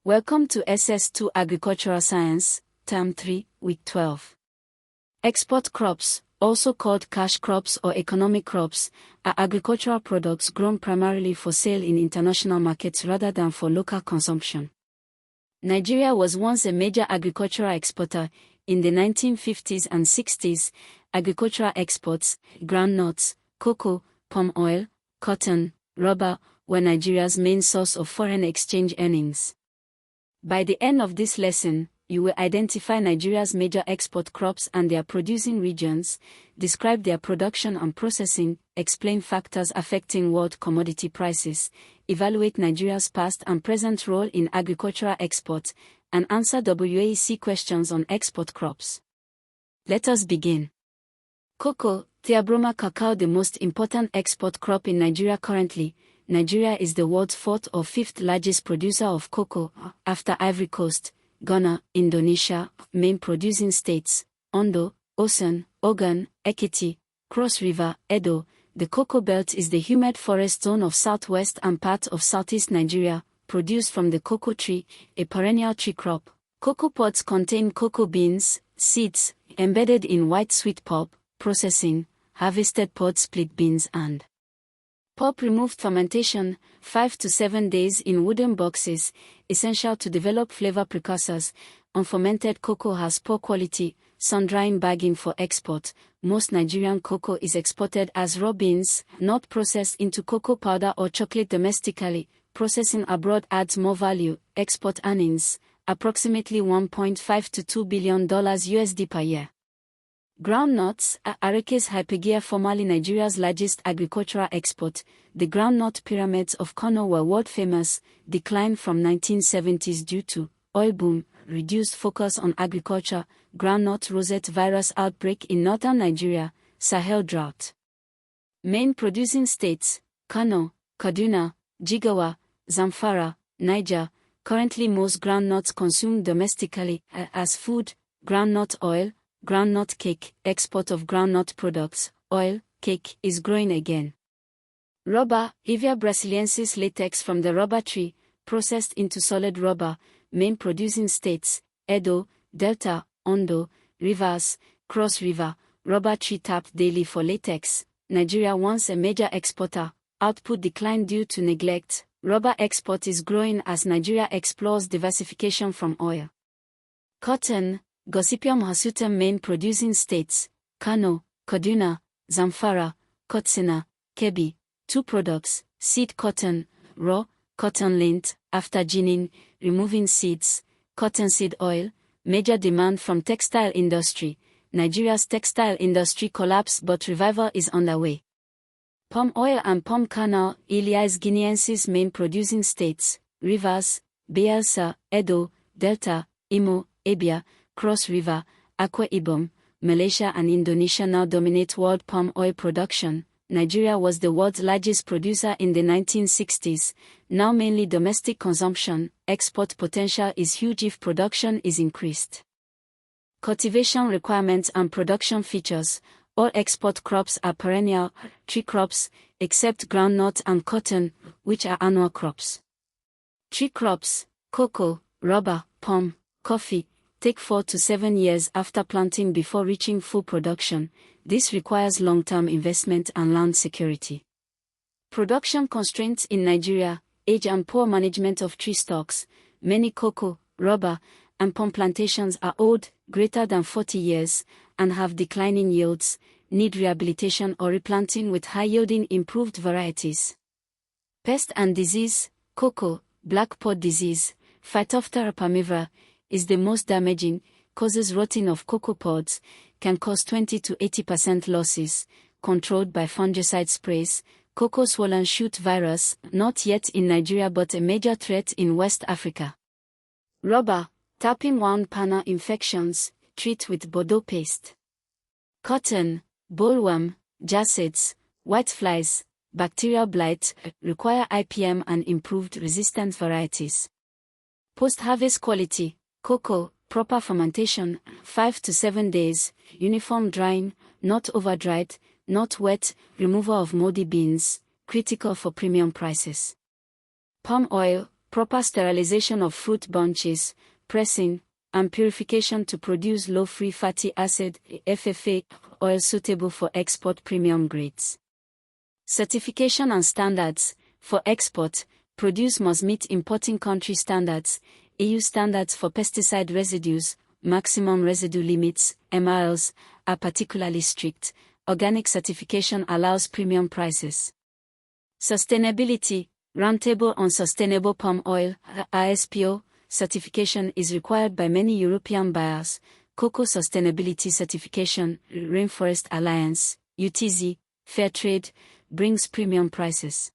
Welcome to SS2 Agricultural Science, Term 3, Week 12. Export crops, also called cash crops or economic crops, are agricultural products grown primarily for sale in international markets rather than for local consumption. Nigeria was once a major agricultural exporter. In the 1950s and 60s, agricultural exports, groundnuts, cocoa, palm oil, cotton, rubber, were Nigeria's main source of foreign exchange earnings. By the end of this lesson, you will identify Nigeria's major export crops and their producing regions, describe their production and processing, explain factors affecting world commodity prices, evaluate Nigeria's past and present role in agricultural export, and answer WAEC questions on export crops. Let us begin. Cocoa, Theobroma cacao, the most important export crop in Nigeria currently. Nigeria is the world's fourth or fifth largest producer of cocoa, after Ivory Coast, Ghana, Indonesia. Main producing states: Ondo, Osun, Ogun, Ekiti, Cross River, Edo. The cocoa belt is the humid forest zone of southwest and part of southeast Nigeria, produced from the cocoa tree, a perennial tree crop. Cocoa pods contain cocoa beans, seeds, embedded in white sweet pulp. Processing: harvested pod split beans and pulp removed. Fermentation, 5 to 7 days in wooden boxes, essential to develop flavor precursors. Unfermented cocoa has poor quality, sun-drying bagging for export. Most Nigerian cocoa is exported as raw beans, not processed into cocoa powder or chocolate domestically. Processing abroad adds more value. Export earnings, approximately $1.5 to $2 billion USD per year. Groundnuts, Areca's Hypogea, formerly Nigeria's largest agricultural export. The groundnut pyramids of Kano were world famous, declined from 1970s due to oil boom, reduced focus on agriculture, groundnut rosette virus outbreak in northern Nigeria, Sahel drought. Main producing states: Kano, Kaduna, Jigawa, Zamfara, Niger. Currently most groundnuts consumed domestically as food. Groundnut oil, groundnut cake, export of groundnut products, oil, cake, is growing again. Rubber, Hevea brasiliensis latex from the rubber tree, processed into solid rubber. Main producing states: Edo, Delta, Ondo, Rivers, Cross River. Rubber tree tapped daily for latex. Nigeria once a major exporter, output declined due to neglect. Rubber export is growing as Nigeria explores diversification from oil. Cotton, Gossypium hirsutum. Main producing states: Kano, Kaduna, Zamfara, Katsina, Kebbi. 2 products: seed cotton, raw, cotton lint, after ginning, removing seeds, cottonseed oil. Major demand from textile industry. Nigeria's textile industry collapsed but revival is underway. Palm oil and palm kernel, Elias guineensis. Main producing states: Rivers, Bayelsa, Edo, Delta, Imo, Abia, Cross River, Akwa Ibom. Malaysia and Indonesia now dominate world palm oil production. Nigeria was the world's largest producer in the 1960s, now mainly domestic consumption. Export potential is huge if production is increased. Cultivation requirements and production features. All export crops are perennial tree crops, except groundnut and cotton, which are annual crops. Tree crops: cocoa, rubber, palm, coffee, take 4 to 7 years after planting before reaching full production. This requires long-term investment and land security. Production constraints in Nigeria: age and poor management of tree stocks. Many cocoa, rubber, and palm plantations are old, greater than 40 years, and have declining yields, need rehabilitation or replanting with high-yielding improved varieties. Pest and disease: cocoa, black pod disease, Phytophthora parmivora, is the most damaging, causes rotting of cocoa pods, can cause 20 to 80% losses, controlled by fungicide sprays. Cocoa swollen shoot virus, not yet in Nigeria but a major threat in West Africa. Rubber, tapping-wound panna infections, treat with Bordeaux paste. Cotton, bollworm, jassids, whiteflies, bacterial blight, require IPM and improved resistant varieties. Post-harvest quality: cocoa, proper fermentation, 5 to 7 days, uniform drying, not over-dried, not wet, removal of moldy beans, critical for premium prices. Palm oil, proper sterilization of fruit bunches, pressing, and purification to produce low-free fatty acid (FFA) oil suitable for export premium grades. Certification and standards. For export, produce must meet importing country standards, EU standards for pesticide residues, maximum residue limits, MRLs, are particularly strict. Organic certification allows premium prices. Sustainability. Roundtable on Sustainable Palm Oil (RSPO) certification is required by many European buyers. Cocoa Sustainability Certification, Rainforest Alliance, UTZ, Fair Trade, brings premium prices.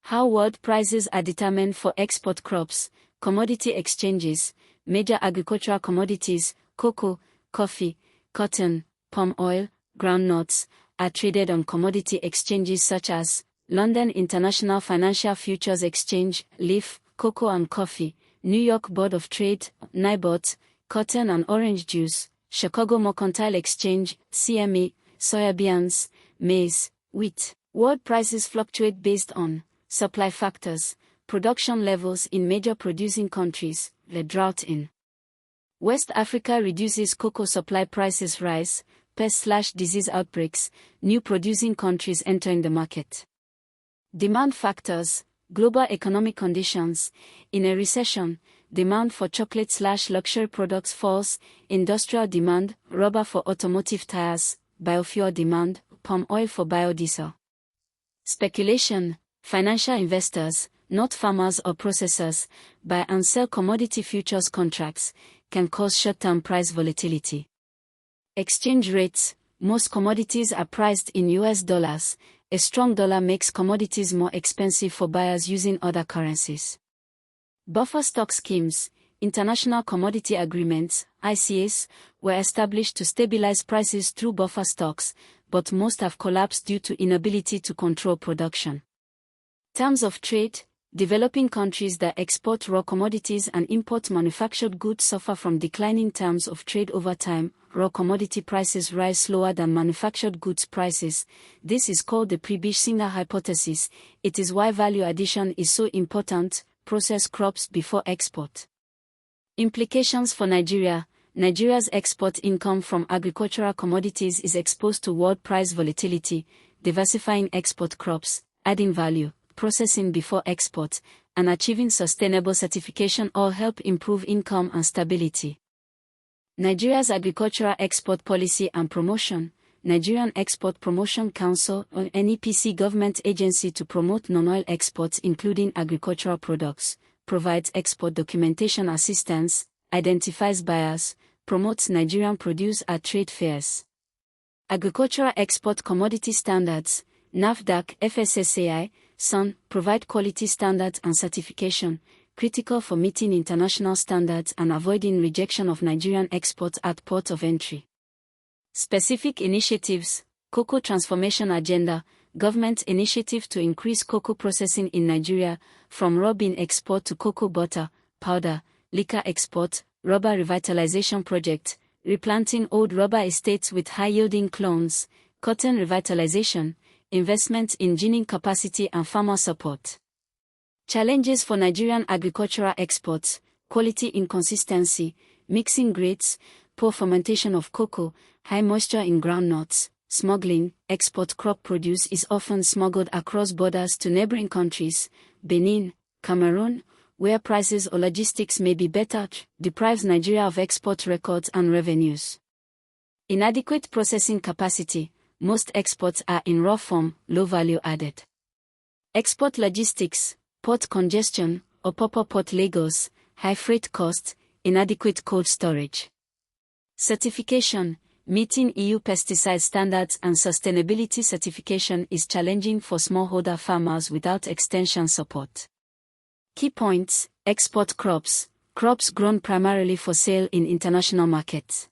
How world prices are determined for export crops. Commodity exchanges. Major agricultural commodities, cocoa, coffee, cotton, palm oil, groundnuts, are traded on commodity exchanges such as London International Financial Futures Exchange, LIF, cocoa and coffee, New York Board of Trade, NIBOT, cotton and orange juice, Chicago Mercantile Exchange, CME, soybeans, maize, wheat. World prices fluctuate based on supply factors, production levels in major producing countries, the drought in West Africa reduces cocoa supply, prices rise, pest/disease outbreaks, new producing countries entering the market. Demand factors, global economic conditions. In a recession, demand for chocolate/luxury products falls, industrial demand, rubber for automotive tires, biofuel demand, palm oil for biodiesel. Speculation. Financial investors, not farmers or processors, buy and sell commodity futures contracts, can cause short-term price volatility. Exchange rates. Most commodities are priced in US dollars. A strong dollar makes commodities more expensive for buyers using other currencies. Buffer stock schemes. International commodity agreements, ICAs, were established to stabilize prices through buffer stocks, but most have collapsed due to inability to control production. Terms of trade. Developing countries that export raw commodities and import manufactured goods suffer from declining terms of trade over time. Raw commodity prices rise slower than manufactured goods prices. This is called the Prebisch-Singer hypothesis. It is why value addition is so important. Process crops before export. Implications for Nigeria. Nigeria's export income from agricultural commodities is exposed to world price volatility. Diversifying export crops, adding value, processing before export, and achieving sustainable certification all help improve income and stability. Nigeria's agricultural export policy and promotion. Nigerian Export Promotion Council, or NEPC, government agency to promote non-oil exports including agricultural products, provides export documentation assistance, identifies buyers, promotes Nigerian produce at trade fairs. Agricultural Export Commodity Standards, NAFDAC, FSSCI, SUN, provide quality standards and certification, critical for meeting international standards and avoiding rejection of Nigerian exports at port of entry. Specific initiatives. Cocoa Transformation Agenda, government initiative to increase cocoa processing in Nigeria, from raw bean export to cocoa butter, powder, liquor export, rubber revitalization project, replanting old rubber estates with high-yielding clones, cotton revitalization, investment in ginning capacity and farmer support. Challenges for Nigerian agricultural exports, quality inconsistency, mixing grades, poor fermentation of cocoa, high moisture in groundnuts, smuggling. Export crop produce is often smuggled across borders to neighboring countries, Benin, Cameroon, where prices or logistics may be better, deprives Nigeria of export records and revenues. Inadequate processing capacity. Most exports are in raw form, low value added. Export logistics, port congestion, Opopo Port Lagos, high freight costs, inadequate cold storage. Certification, meeting EU pesticide standards and sustainability certification is challenging for smallholder farmers without extension support. Key points: export crops, crops grown primarily for sale in international markets.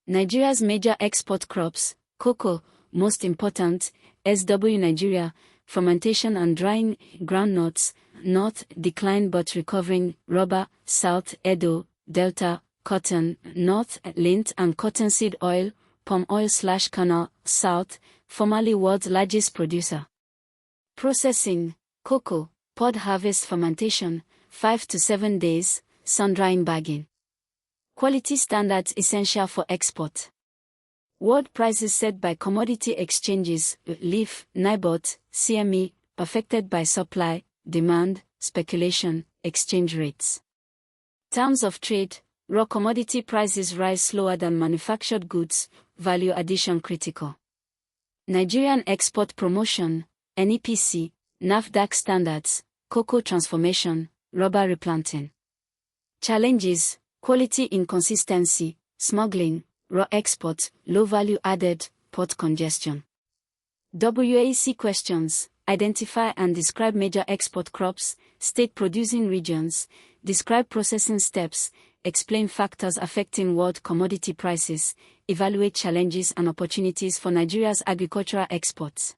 Nigeria's major export crops: cocoa, most important, SW Nigeria, fermentation and drying, groundnuts, north, decline but recovering, rubber, south, Edo, Delta, cotton, north, lint and cottonseed oil, palm oil/kernel, south, formerly world's largest producer. Processing: cocoa, pod harvest, fermentation, 5 to 7 days, sun-drying bagging. Quality standards essential for export. World prices set by commodity exchanges, LIF, NIBOT, CME, affected by supply, demand, speculation, exchange rates. Terms of trade, raw commodity prices rise slower than manufactured goods, value addition critical. Nigerian export promotion, NEPC, NAFDAC standards, cocoa transformation, rubber replanting. Challenges, quality inconsistency, smuggling, raw export, low value added, port congestion. WAEC questions, identify and describe major export crops, state producing regions, describe processing steps, explain factors affecting world commodity prices, evaluate challenges and opportunities for Nigeria's agricultural exports.